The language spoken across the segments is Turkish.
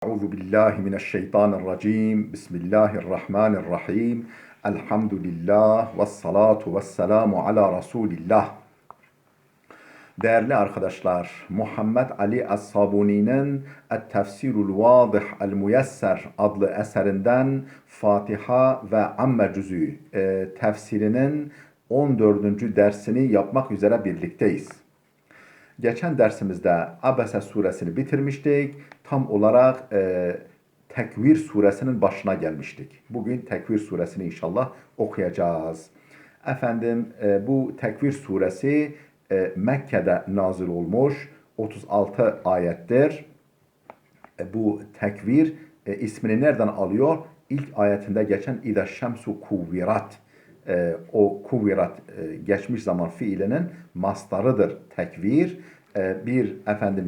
Euzu billahi mineşşeytanirracim. Bismillahirrahmanirrahim. Elhamdülillah ve salatu ve selamu ala Resulillah. Değerli arkadaşlar, Muhammed Ali Es-Sabuni'nin Et-Tefsirul Vadih El-Müyesser adlı eserinden Fatiha ve Amme Cüzü tefsirinin 14. dersini yapmak üzere birlikteyiz. Geçen dersimizde Abese suresini bitirmiştik. Tam olarak Tekvir suresinin başına gelmiştik. Bugün Tekvir suresini inşallah okuyacağız. Efendim bu Tekvir suresi Mekke'de nazil olmuş. 36 ayettir. Bu Tekvir ismini nereden alıyor? İlk ayetinde geçen İza şemsu kuvvirat. O kuvvirat geçmiş zaman fiilinin mastarıdır tekvir. Bir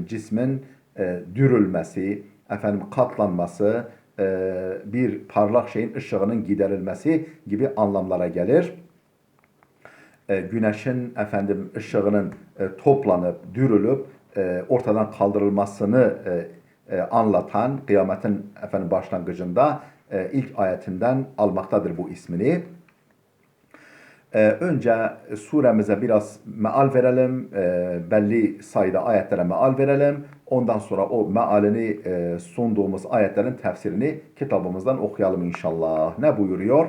cismin dürülmesi, katlanması, bir parlak şeyin ışığının giderilmesi gibi anlamlara gelir. Güneşin ışığının toplanıp dürülüp ortadan kaldırılmasını anlatan kıyametin başlangıcında ilk ayetinden almaktadır bu ismini. Önce suremize biraz meal verelim, belli sayıda ayetlere meal verelim. Ondan sonra o mealini sunduğumuz ayetlerin tefsirini kitabımızdan okuyalım inşallah. Ne buyuruyor?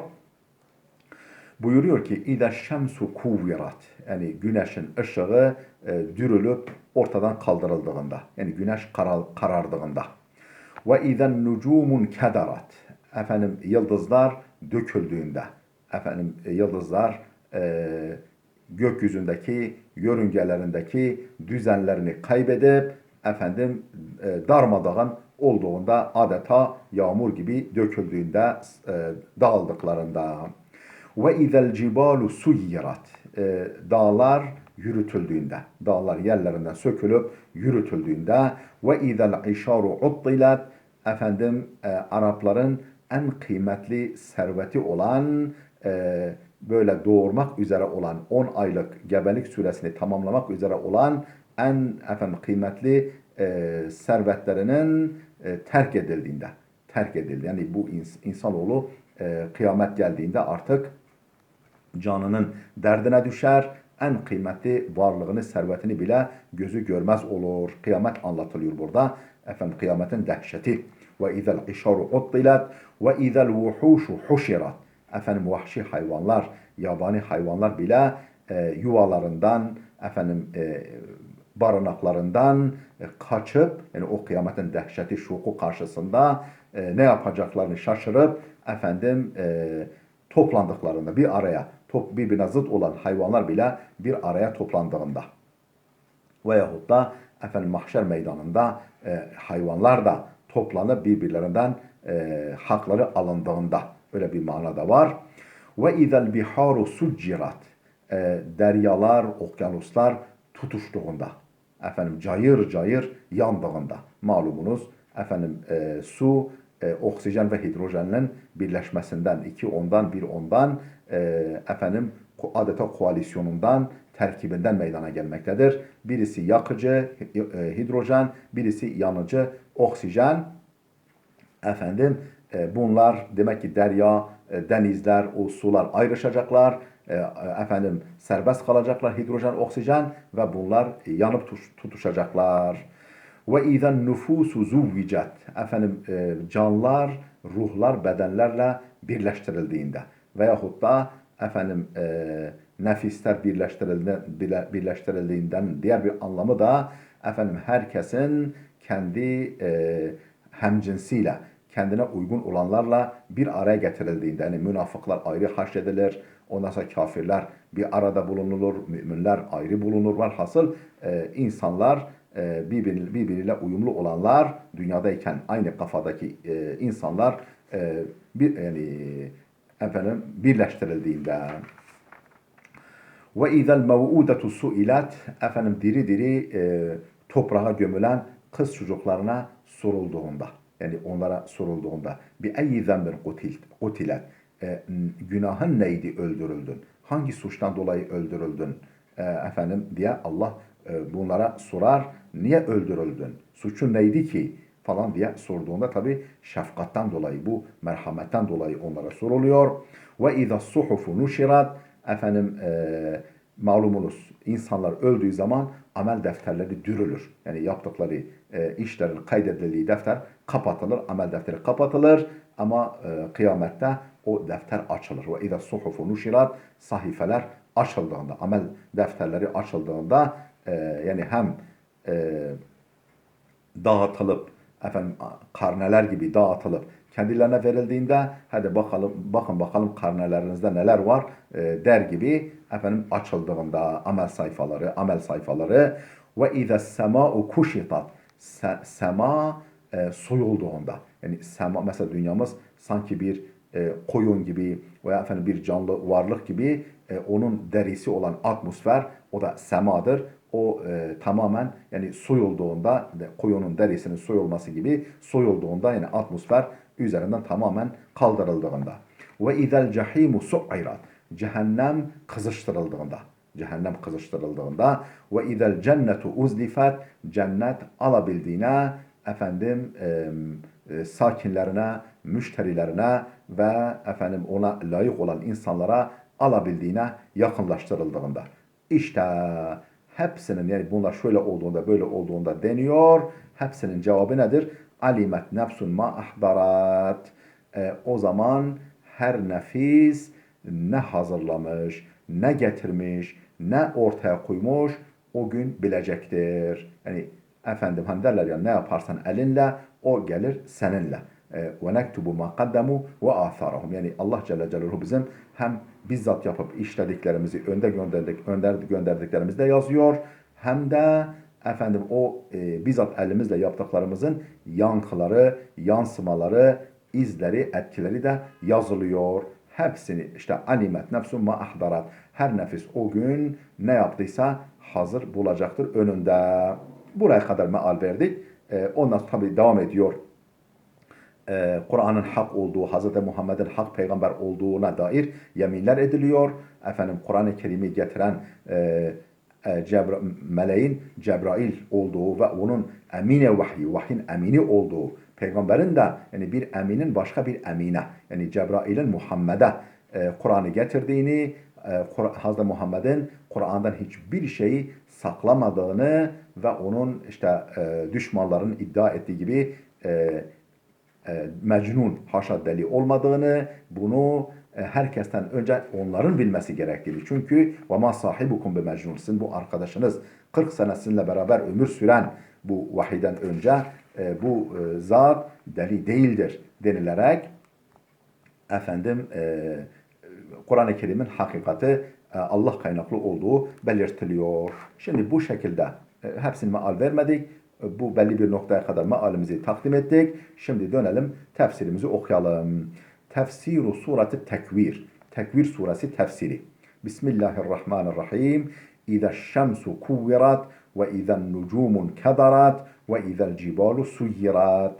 Buyuruyor ki İza şemsu kuvvirat, yani güneşin ışığı dürülüp ortadan kaldırıldığında, yani güneş karardığında. Ve izen nucumun kederat, yıldızlar döküldüğünde, yıldızlar gökyüzündeki yörüngelerindeki düzenlerini kaybedip darmadağın olduğunda, adeta yağmur gibi döküldüğünde, dağıldıklarında. Ve izel cibalu suyyirat, dağlar yürütüldüğünde, dağlar yerlerinden sökülüp yürütüldüğünde. Ve izel işaru uttilat, Arapların en kıymetli serveti olan, böyle doğurmak üzere olan 10 aylık gebelik süresini tamamlamak üzere olan en kıymetli servetlerinin terk edildi. Yani bu insanoğlu kıyamet geldiğinde artık canının derdine düşer, en kıymetli varlığını, servetini bile gözü görmez olur. Kıyamet anlatılıyor burada. Kıyametin dehşeti. Ve izel işaru uttilat ve izel vuhuşu huşirat. Vahşi hayvanlar, yabani hayvanlar bile yuvalarından, barınaklarından kaçıp, yani o kıyametin dehşeti şoku karşısında ne yapacaklarını şaşırıp toplandıklarında bir araya, birbirine zıt olan hayvanlar bile bir araya toplandığında veyahut da mahşer meydanında hayvanlar da toplanıp birbirlerinden hakları alındığında, öyle bir manada var. Ve izel biharu succirat, deryalar, okyanuslar tutuştuğunda, cayır cayır yandığında, malumunuz su oksijen ve hidrojenin birleşmesinden, iki ondan bir ondan adeta koalisyonundan, terkibinden meydana gelmektedir. Birisi yakıcı hidrojen, birisi yanıcı oksijen. Bunlar demek ki derya, denizler, o sular ayrışacaklar. Serbest kalacaklar hidrojen, oksijen ve bunlar yanıp tutuşacaklar. Ve izen nüfusu zuvvicat, canlar, ruhlar bedenlerle birleştirildiğinde veyahut da nefisler birleştirildiğinden diğer bir anlamı da herkesin kendi hemcinsiyle, kendine uygun olanlarla bir araya getirildiğinde, yani münafıklar ayrı haşredilir, ondan sonra kafirler bir arada bulunulur, müminler ayrı bulunur. Velhasıl insanlar birbiriyle uyumlu olanlar, dünyadayken aynı kafadaki insanlar birleştirildiğinde. Ve izel mev'udetu suilat, diri diri toprağa gömülen kız çocuklarına sorulduğunda, yani onlara sorulduğunda, bi eyyi zembin kutilet, günahın neydi, öldürüldün? Hangi suçtan dolayı öldürüldün? Diye Allah bunlara sorar. Niye öldürüldün? Suçun neydi ki falan diye sorduğunda tabi şefkattan dolayı, bu merhametten dolayı onlara soruluyor. Ve izâ suhufu nuşirat, efendim malumunuz insanlar öldüğü zaman amel defterleri dürülür. Yani yaptıkları işlerin kaydedildiği defter kapatılır, amel defteri kapatılır ama kıyamette o defter açılır. Ve izâ suhufu nuşirat, sahifeler açıldığında, amel defterleri açıldığında yani hem dağıtılıp efendim karneler gibi dağıtılıp kendilerine verildiğinde hadi bakalım bakın bakalım karnelerinizde neler var der gibi efendim açıldığında amel sayfaları ve iza sema'u kuşitat, sema soyulduğunda, yani sema mesela dünyamız sanki bir koyun gibi veya efendim bir canlı varlık gibi onun derisi olan atmosfer, o da semadır. O tamamen yani soyulduğunda, koyunun derisinin soyulması gibi soyulduğunda, yani atmosfer üzerinden tamamen kaldırıldığında. Ve izel cehimu su'irat, cehennem kızıştırıldığında ve izel cennetu uzlifat, cennet alabildiğine efendim sakinlerine, müşterilerine ve efendim ona layık olan insanlara alabildiğine yakınlaştırıldığında. İşte hepsinin, yani bunlar şöyle olduğunda böyle olduğunda deniyor. Hepsinin cevabı nedir? Alimet nefsun ma ahdarat. O zaman her nefis ne hazırlamış, ne getirmiş, ne ortaya koymuş o gün bilecektir. Yani efendim hani derler ya, ne yaparsan elinle o gelir seninle. Ve nektubu ma kaddamu ve atharahum. Yani Allah Celle Celaluhu bizim hem bizzat yapıp işlediklerimizi, gönderdiklerimizi de yazıyor. Hem de efendim o bizzat elimizle yaptıklarımızın yankıları, yansımaları, izleri, etkileri de yazılıyor. Hepsini işte alimet nefsun ma ahdarat. Her nefis o gün ne yaptıysa hazır bulacaktır önünde. Buraya kadar meal verdik. Ondan tabi devam ediyor. Kur'an'ın hak olduğu, Hz. Muhammed'in hak peygamber olduğuna dair yeminler ediliyor. Efendim Kur'an-ı Kerim'i getiren meleğin Cebrail olduğu ve onun emine vahyin emini olduğu, peygamberin de yani bir eminin başka bir emine, yani Cebrail'in Muhammed'e Kur'an'ı getirdiğini, Hz. Muhammed'in Kur'an'dan hiçbir şeyi saklamadığını ve onun işte düşmanların iddia ettiği gibi Mecnun, haşa deli olmadığını, bunu herkesten önce onların bilmesi gerektiğini. Çünkü وَمَا صَاحِبُكُمْ بِمَجْنُونَ, sizin bu arkadaşınız 40 sene sizinle beraber ömür süren bu vahiden önce bu zat deli değildir denilerek efendim Kur'an-ı Kerim'in hakikati Allah kaynaklı olduğu belirtiliyor. Şimdi bu şekilde hepsini meal vermedik. Bu belli bir noktaya kadar mealimizi takdim ettik. Şimdi dönelim tefsirimizi okuyalım. Tefsiru surati tekvir. Tekvir suresi tefsiri. Bismillahirrahmanirrahim. İza şemsu kuvvirat ve izen nucumun kadarat ve izel cibalu suyirat.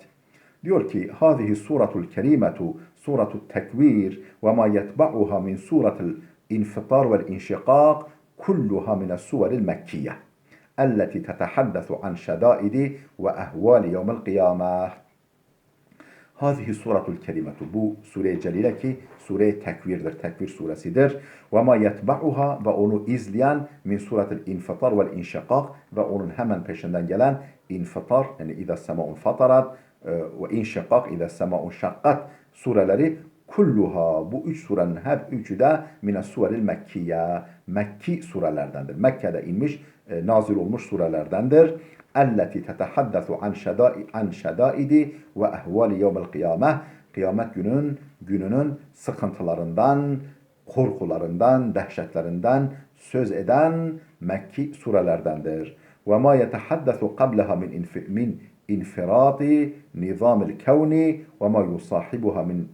Diyor ki hâzihi suratul kerimetu suratul tekvir ve ma yetba'uha min suratul infitar vel inşikak kulluha mines suveril mekkiye التي تتحدث عن شدائد وأهوال يوم القيامة. Hâzihi suratul kerimetu, bu sure-i celile ki sure-i tekvirdir, tekvir suresidir. Ve ma yetba'uha, ve onu izleyen min suratul infitar vel inşikak, ve onun hemen peşinden gelen infitar, yani İza sema'un fatarat ve inşikak, İza sema'un şakkat sureleri kulluha, bu üç surenin her üçü de mine suveril mekkiye, Mekki surelerdendir. Mekke'de inmiş, nazil olmuş surelerdendir. Elleti tetehaddesu an şedaidi ve ehvali yevmel kıyameh. Kıyamet gününün sıkıntılarından, korkularından, dehşetlerinden söz eden Mekki surelerdendir. Ve ma yetehaddesu qablaha min infirati nizamil kevni ve ma yusahibuha min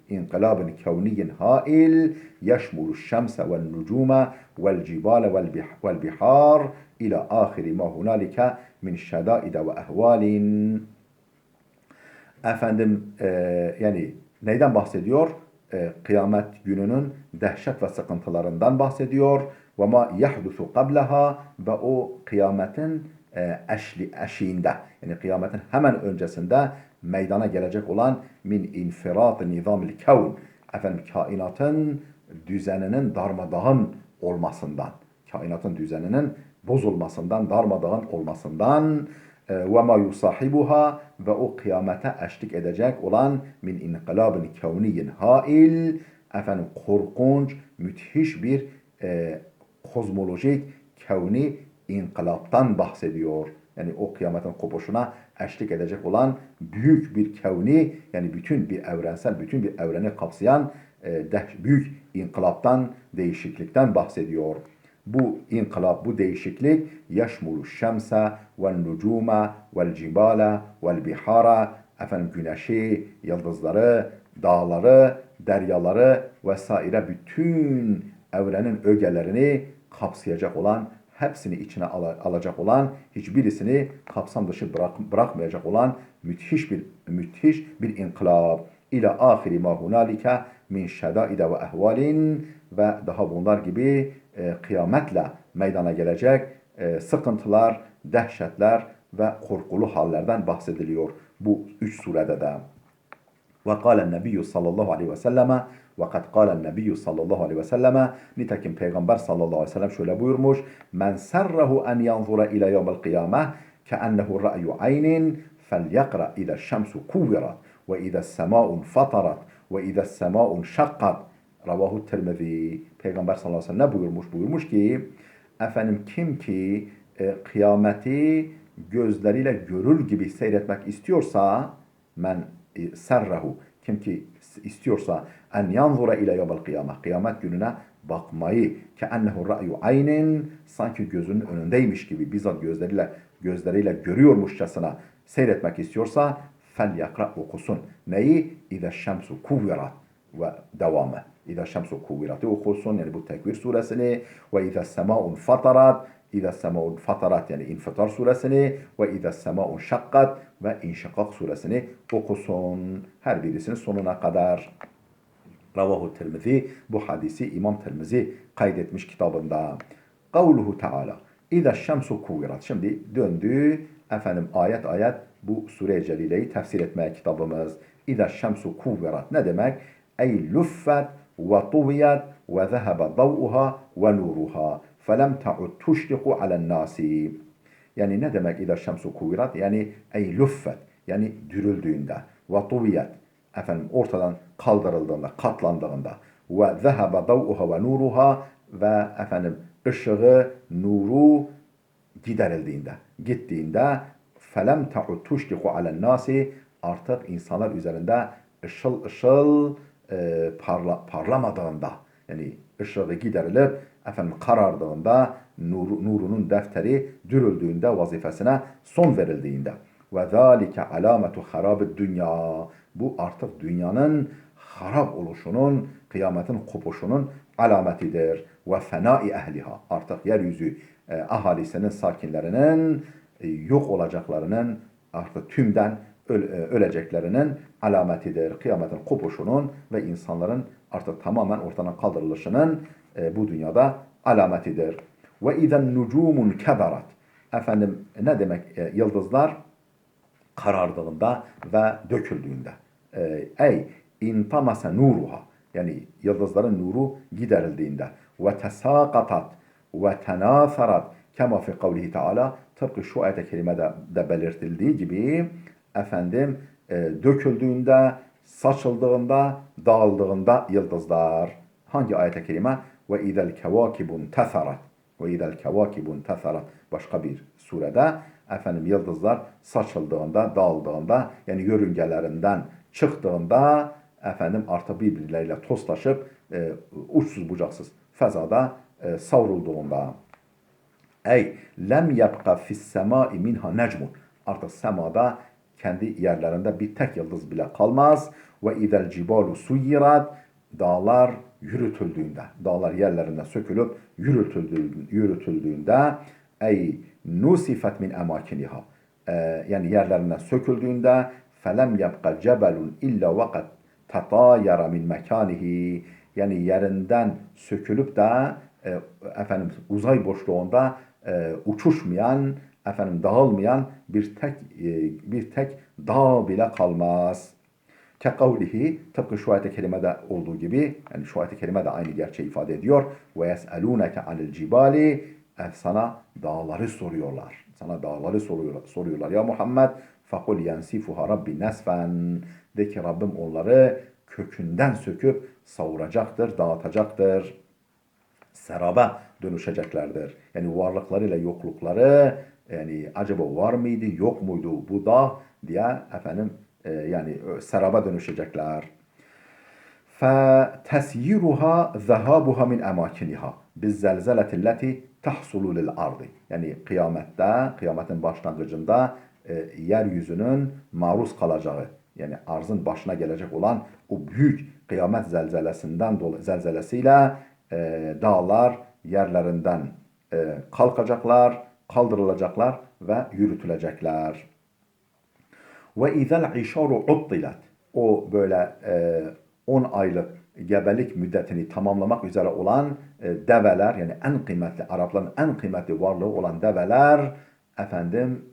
inqilabin kevniyin hail yeşmulu şemse vel nucuma vel cibale vel bihar ila ahiri ma hunalike min şedaide ve ehvalin. Efendim yani neyden bahsediyor? Kıyamet gününün dehşet ve sıkıntılarından bahsediyor. Ve ma yahdusu qablaha, ve o kıyametin eşiğinde, yani kıyametin hemen öncesinde meydana gelecek olan min infirat nizamil kevn, efendim kainatın düzeninin darmadağın olmasından, kainatın düzeninin bozulmasından, darmadağın olmasından ve ma yusahibuha, ve o kıyamete eşlik edecek olan min inkılabın kevniyin hail, efendim korkunç, müthiş bir kozmolojik, kevni inkılaptan bahsediyor. Yani o kıyametin kopuşuna eşlik edecek olan büyük bir kevni, yani bütün bir evrensel, bütün bir evreni kapsayan büyük inkılaptan, değişiklikten bahsediyor. Bu inkılap, bu değişiklik yaşmulu şemse vel nucuma vel cibala vel bihara, efendim güneşi, yıldızları, dağları, deryaları vesaire bütün evrenin ögelerini kapsayacak olan, hepsini içine alacak olan, hiçbirisini kapsam dışı bırakmayacak olan müthiş bir inkılap. İla ahiri ma hunalike min şedaide ve ehvalin, ve daha bunlar gibi kıyametle meydana gelecek sıkıntılar, dehşetler ve korkulu hallerden bahsediliyor bu 3 surede de. Ve kâlen nebiyyü sallallahu aleyhi ve selleme, ve kad kâlen nebiyyü sallallahu aleyhi ve selleme, nitekim Peygamber sallallahu aleyhi ve sellem şöyle buyurmuş: men serrahu en yanzura ila yevmel kıyameh keennehu ra'yu aynin felyakra idâ şemsu kuvvirat ve idâ semâun fatarat ve idâ semâun şakkat. Ravahu Tirmizi. Peygamber sallallahu aleyhi ve sellem ne buyurmuş? Buyurmuş ki, efendim kim ki kıyameti gözleriyle görür gibi seyretmek istiyorsa, men serrahu, kim ki istiyorsa en yanzura ile yevmel kıyamah, kıyamet gününe bakmayı, keennehu ra'yu aynin, sanki gözünün önündeymiş gibi, bizzat gözleriyle görüyormuşçasına seyretmek istiyorsa, fel yakra, okusun. Neyi? İze şemsu kuvvirat ve devamı. İza şemsu kuvviratı okusun, yani bu Tekvir suresini, ve iza semaun fatarat, İza semaun fatarat yani İnfitar suresini, ve İza semaun şakkat ve İnşikak suresini okusun. Her birisinin sonuna kadar. Ravahu Tirmizi, bu hadisi İmam Tirmizi kaydetmiş kitabında. Kavluhu Teala, İza şemsu kuvvirat. Şimdi döndü efendim ayet ayet bu sure-i celileyi tefsir etmeye kitabımız. İza şemsu kuvvirat ne demek? Ey luffet ve tuviyat ve zehebe dav'uha ve nuruha felem ta'ud tuşriku alen nasi. Yani ne demek İza şemsu kuvvirat? Yani ey luffet, yani dürüldüğünde, ve tuviyat, efendim ortadan kaldırıldığında, katlandığında, ve zehebe dav'uha ve nuruha, ve efendim ışığı, nuru giderildiğinde, gittiğinde, felem ta'ud tuşriku alen nasi, artık insanlar üzerinde ışıl ışıl parlamadığında, yani ışığı giderilip efendim karardığında, nurunun defteri dürüldüğünde, vazifesine son verildiğinde. Ve zâlike alâmetu harâbid dünya. Bu artık dünyanın harap oluşunun, kıyametin kopuşunun alametidir. Ve fenâi ehliha. Artık yeryüzü ahalisinin, sakinlerinin yok olacaklarının, artık tümden öleceklerinin alametidir. Kıyametin kopuşunun ve insanların artık tamamen ortadan kaldırılışının bu dünyada alametidir. Ve izen nucumun keberat. Efendim ne demek yıldızlar? Karardığında ve döküldüğünde. Ey intamase nuruha. Yani yıldızların nuru giderildiğinde. Ve tesakatat ve tenasarat. Kema fi kavlihi Teala. Tıpkı şu ayet-i kerimede de belirtildiği gibi, efendim döküldüğünde, saçıldığında, dağıldığında yıldızlar. Hangi ayet-i kerime? Ve izel kevakibun tesarat. Ve izel kevakibun tesarat. Başka bir surede efendim yıldızlar saçıldığında, dağıldığında, yani yörüngelerinden çıktığında efendim artık birbirleriyle toslaşıp uçsuz bucaksız fezada savrulduğunda. Ey lem yabqa fis semai minha necmun. Artık semada kendi yerlerinde bir tek yıldız bile kalmaz. Ve izel cibalu suyirat. Dağlar yürütüldüğünde, dağlar yerlerinden sökülüp yürütüldüğünde, ey nusifet min emakiniha, yani yerlerinden söküldüğünde, felem yabqa cebelun illa vakat tatayara min mekanihi, yani yerinden sökülüp de efendim uzay boşluğunda uçuşmayan efendim dağılmayan bir tek dağ bile kalmaz. Kekavlihi, tıpkı şu ayet-i kerimede olduğu gibi, yani şu ayet-i kerime de aynı gerçeği ifade ediyor. Ve yes'elûneke anil cibali, sana dağları soruyorlar. Sana dağları soruyorlar. Ya Muhammed, fakul yensifuha rabbi nesfen. De ki Rabbim onları kökünden söküp savuracaktır, dağıtacaktır. Seraba dönüşeceklerdir. Yani varlıklarıyla yoklukları, yani acaba var mıydı, yok muydu bu dağ diye efendim yani seraba dönüşecekler. فَتَسْيِرُهَا ذَهَابُهَا مِنْ اَمَاكِنِهَا بِالزَّلْزَلَةِ الَّتِي تَحْصُلُ لِلْأَرْضِ. Yani kıyametin başlangıcında yeryüzünün maruz kalacağı, yani arzın başına gelecek olan o büyük kıyamet zelzelesiyle dağlar yerlerinden kalkacaklar, kaldırılacaklar ve yürütülecekler. Ve izel işaru uttilat. O böyle 10 aylık gebelik müddetini tamamlamak üzere olan develer, yani en kıymetli, Arapların en kıymetli varlığı olan develer efendim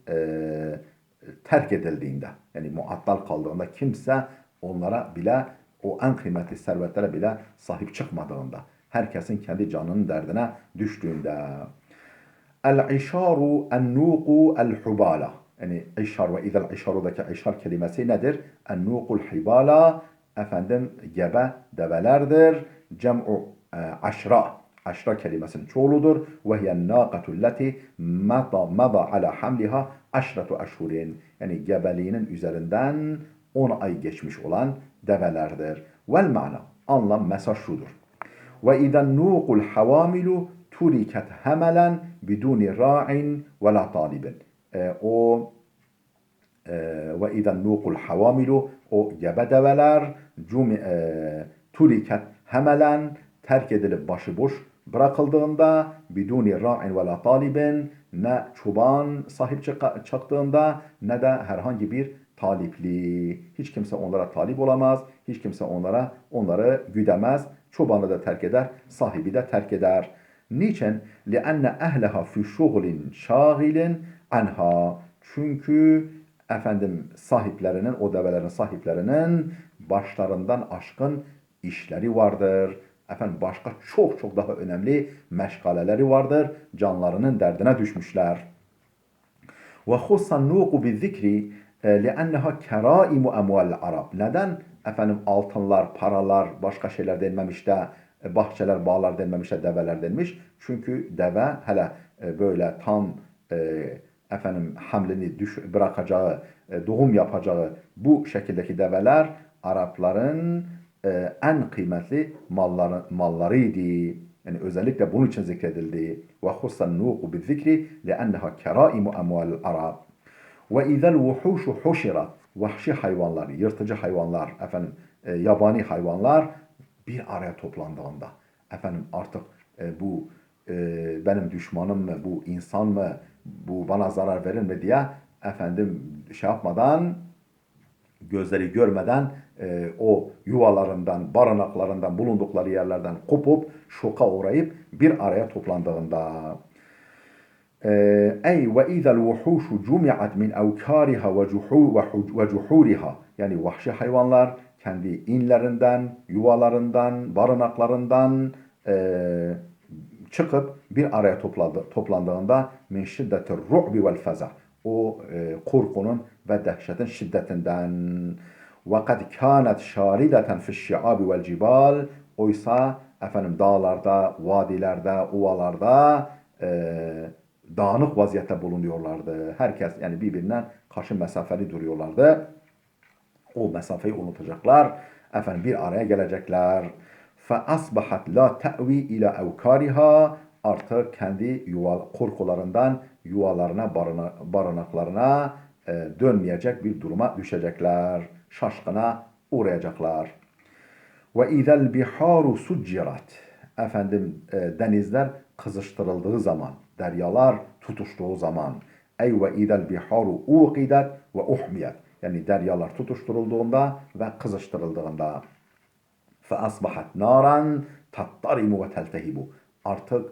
terk edildiğinde, yani muattal kaldığında, kimse onlara bile, o en kıymetli servetlere bile sahip çıkmadığında, herkesin kendi canının derdine düştüğünde. El-işaru en-nuqu el-hubala. Yani işar ve izel işarudaki işar kelimesi nedir? En-nuqul hibala, efendim gebe develerdir. Cem'u aşra. Aşra kelimesinin çoğuludur. Ve hiyen naqatu leti mada ala hamliha aşratu aşhurin. Yani gebeliğinin üzerinden 10 ay geçmiş olan develerdir. Vel ma'na. Anlam, mesaj şudur. Ve izen nuqul havamilu turiket hemelen biduni ra'in ve la talibin. Ve izen nuqul havamilu, o gebe develer turiket hemelen, terk edilip başıboş bırakıldığında, biduni ra'in ve la talibin, ne çoban sahip çıktığında ne de herhangi bir talipli. Hiç kimse onlara talip olamaz. Hiç kimse onları güdemez. Çobanı da terk eder, sahibi de terk eder. Niçin? لِأَنَّ اَهْلَهَا فِي شُغْلٍ شَاغِلٍ عَنْهَا. Çünkü efendim sahiplerinin, o develerin sahiplerinin başlarından aşkın işleri vardır. Efendim başka çok çok daha önemli meşgaleleri vardır. Canlarının derdine düşmüşler. وخص النوق بالذكر لأنها كرائم أموال العرب. Neden efendim altınlar, paralar, başka şeyler denmemiş de bahçeler, bağlar denmemiş de develer denmiş? Çünkü deve hele böyle tam efendim hamlini bırakacağı, doğum yapacağı bu şekildeki develer Arapların en kıymetli mallarıydı. Yani özellikle bunun için zikredildi. Ve hussan nuqu bi zikri li'enneha keraimu emvalil Arab. Ve izel vuhuşu huşirat. Vahşi hayvanlar, yırtıcı hayvanlar, efendim yabani hayvanlar bir araya toplandığında, efendim artık bu benim düşmanım mı, bu insan mı, bu bana zarar verir mi diye efendim şey yapmadan, gözleri görmeden o yuvalarından, barınaklarından, bulundukları yerlerden kopup şoka uğrayıp bir araya toplandığında. Ey ve izel vuhuşu cumi'at min evkariha ve cuhuriha. Yani vahşi hayvanlar kendi inlerinden, yuvalarından, barınaklarından çıkıp bir araya toplandığında min şiddetir ru'bi vel feza. O korkunun ve dehşetin şiddetinden. وَقَدْ كَانَتْ شَارِدَةً فِي الشِّعَابِ وَالْجِبَالِ. Oysa efendim dağlarda, vadilerde, ovalarda dağınık vaziyette bulunuyorlardı. Herkes yani birbirinden karşı mesafeli duruyorlardı. O mesafeyi unutacaklar. Efendim bir araya gelecekler. فَأَصْبَحَتْ لَا تَأْوِي اِلَى اَوْكَارِهَا. Artık kendi korkularından yuvalarına, barınaklarına dönmeyecek bir duruma düşecekler. Şaşkına uğrayacaklar. وَاِذَا الْبِحَارُ سُجِّرَتْ. Efendim denizler kızıştırıldığı zaman, deryalar tutuştuğu zaman. Ey ve idel biharu uqidat ve uhmiyat. Yani deryalar tutuşturulduğunda ve kızıştırıldığında. Fe asbahat naran tattarimu ve teltehibu. Artık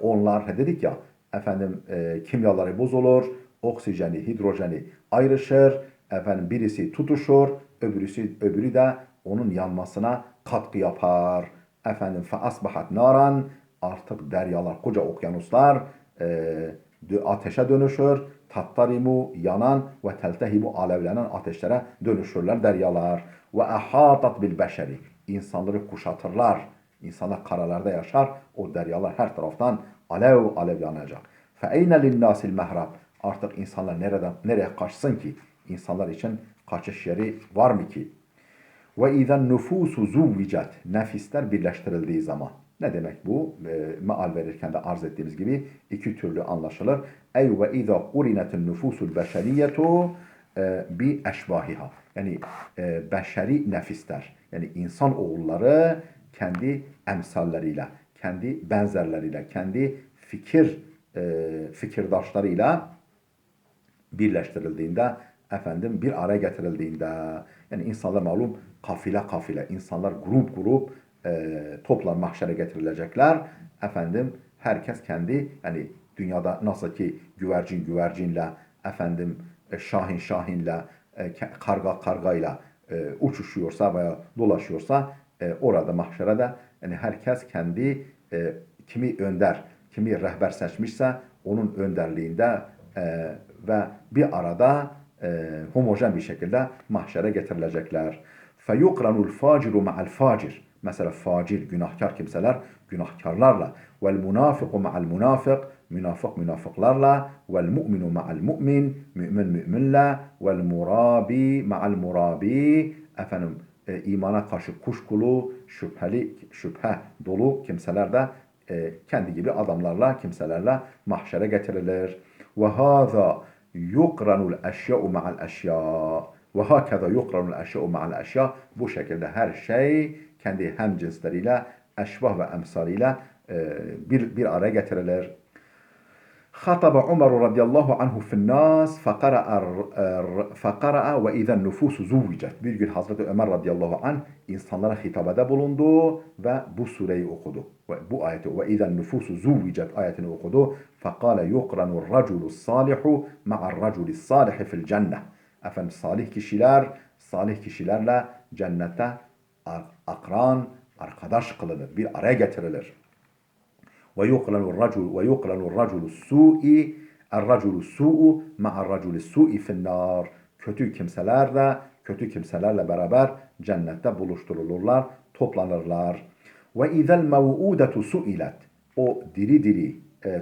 onlar dedik ya efendim kimyaları bozulur oksijeni, hidrojeni ayrışır. Efendim birisi tutuşur, öbürü de onun yanmasına katkı yapar. Efendim fe asbahat naran, artık deryalar, koca okyanuslar ateşe dönüşür. Tattarimu, yanan ve teltehimu, alevlenen ateşlere dönüşürler deryalar. Ve ahatat bil beşeri, insanları kuşatırlar. İnsanlar karalarda yaşar. O deryalar her taraftan alev alev yanacak. Fe eyne linnasil mehrab, artık insanlar nereye kaçsın ki? İnsanlar için kaçış yeri var mı ki? Ve izen nüfusu zuvvicat, nefisler birleştirildiği zaman. Ne demek bu? Meal verirken de arz ettiğimiz gibi iki türlü anlaşılır. Ey ve izâ urinetin nüfusul beşeriyetu bi eşbahiha. Yani beşeri nefisler, yani insan oğulları kendi emsalleriyle, kendi benzerleriyle, kendi fikirdaşlarıyla birleştirildiğinde, efendim bir araya getirildiğinde, yani insanlar malum kafile kafile, insanlar grup grup toplar mahşere getirilecekler. Efendim herkes kendi, yani dünyada nasıl ki güvercin güvercinle, efendim şahin şahinle, karga kargayla uçuşuyorsa veya dolaşıyorsa, orada mahşere de yani herkes kendi kimi önder, kimi rehber seçmişse onun önderliğinde ve bir arada homojen bir şekilde mahşere getirilecekler. فَيُقْرَنُ الْفَاجِرُ مَعَ الْفَاجِرِ, mesela facir, günahkar kimseler günahkarlarla, وَالْمُنَافِقُ مَعَ الْمُنَافِقِ, münafık münafıklarla, وَالْمُؤْمِنُ مَعَ الْمُؤْمِنِ, mümin müminle, وَالْمُرَابِي مَعَ الْمُرَابِي, efendim imana karşı kuşkulu, şüphe dolu kimseler de kendi gibi adamlarla, kimselerle mahşere getirilir. وَهَذَا يُقْرَنُ الْأَشْيَاءُ مَعَ الْأَشْيَاءِ وَهَكَذَا يُقْرَنُ الْأَشْيَاءُ مَعَ الْأَشْيَاءِ, bu şekilde her şey kendi hemcinsleriyle, eşbah ve emsaliyle bir araya getirilir. خطب عمر رضي الله عنه في الناس فقرأ وإذا النفوس زوجت. Bir gün Hazreti Ömer radıyallahu anh insanlara hitabede bulundu ve bu sureyi okudu. Ve bu ayeti ve izen nüfusu zuvvicet ayetini okudu. Fekale yuqranu raculu salihu ma'ar raculi salihi fil cennet. Efendim salih kişilerle cennete akran, arkadaş kılınır, bir araya getirilir. ويقرن الرجل السوء مع الرجل السوء في النار. Kötü kimselerle beraber cennette buluşturulurlar, toplanırlar. Ve izel mev'udetu suilet. O diri diri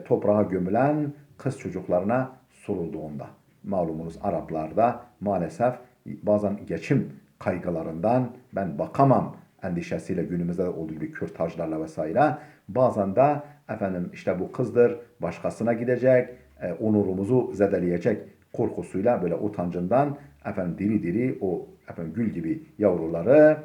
toprağa gömülen kız çocuklarına sorulduğunda. Malumunuz Araplarda maalesef bazen geçim kaygılarından ben bakamam endişesiyle, günümüzde de olduğu gibi kürtajlarla vesaire, bazen de efendim işte bu kızdır, başkasına gidecek, onurumuzu zedeleyecek korkusuyla, böyle utancından efendim diri diri o efendim gül gibi yavruları,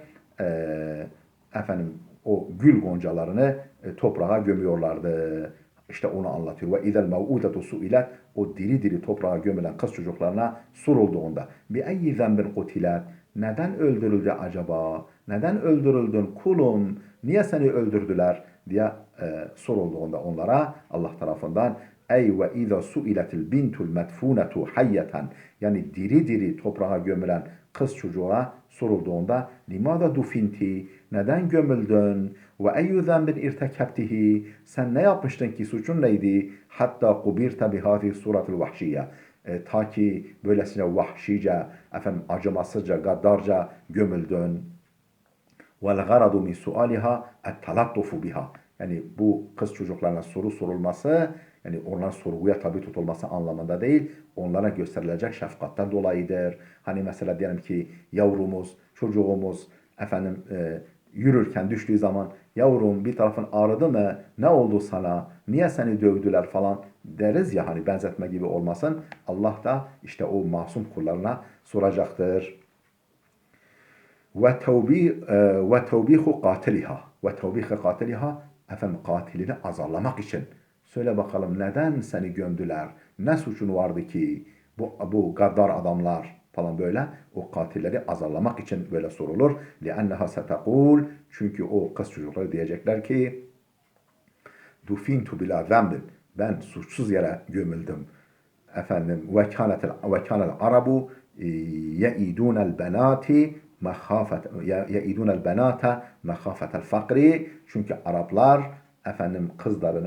efendim o gül goncalarını toprağa gömüyorlardı. İşte onu anlatıyor. Ve izel mev'udetu suilet, o diri diri toprağa gömülen kız çocuklarına sorulduğunda bi eyyi zenbin kutilet, neden öldürüldü acaba? Neden öldürüldün kulum? Niye seni öldürdüler diye sorulduğunda onlara Allah tarafından ey ve iza suiletil bintul medfunetu hayyeten, yani diri diri toprağa gömülen kız çocuğa sorulduğunda limada dufinti, neden gömüldün? Ve eyyü zenbin irtekebtihi, sen ne yapmıştın ki, suçun neydi? Hatta kubirte bihâfi suratul vahşiyye, ta ki böylesine vahşice, efendim acımasızca, gaddarca gömüldün. Vel garadu min sualiha et-talattufu biha. Yani bu kız çocuklarına soru sorulması, yani onların sorguya tabi tutulması anlamında değil, onlara gösterilecek şefkatten dolayıdır. Hani mesela diyelim ki yavrumuz, çocuğumuz efendim yürürken düştüğü zaman, yavrum bir tarafın ağrıdı mı, ne oldu sana, niye seni dövdüler falan deriz ya, hani benzetme gibi olmasın. Allah da işte o masum kullarına soracaktır. Ve tevbihu katiliha. Ve tevbihu katiliha, efendim katilini azarlamak için. Söyle bakalım, neden seni gömdüler? Ne suçun vardı ki? Bu gaddar adamlar falan, böyle o katilleri azarlamak için böyle sorulur. لِأَنَّهَا سَتَقُولُ, çünkü o kız çocukları diyecekler ki dufintu bila zembin, ben suçsuz yere gömüldüm. efendim ve kânel arabu ye'idûnel benâti ye'idûnel benâte mehâfetel fakri. Çünkü Araplar efendim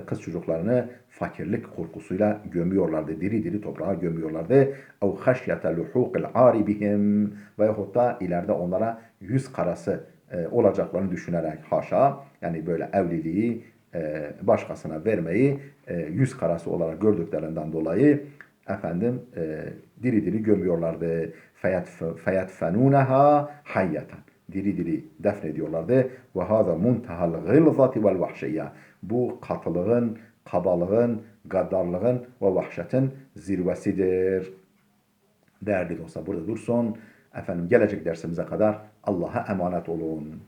kız çocuklarını fakirlik korkusuyla gömüyorlardı. Diri diri toprağa gömüyorlardı. Ev haşyete luhukil ari bihim, veyahut da ileride onlara yüz karası olacaklarını düşünerek, haşa, yani böyle evliliği başkasına vermeyi yüz karası olarak gördüklerinden dolayı efendim diri diri gömüyorlardı. Feyetfenuneha hayyeten. Diri diri defnediyorlardı. Ve hâzâ muntehal gılzati vel vahşiyye. Bu katılığın, kabalığın, gaddarlığın ve vahşetin zirvesidir. Değerli dostlar, burada dursun. Efendim gelecek dersimize kadar Allah'a emanet olun.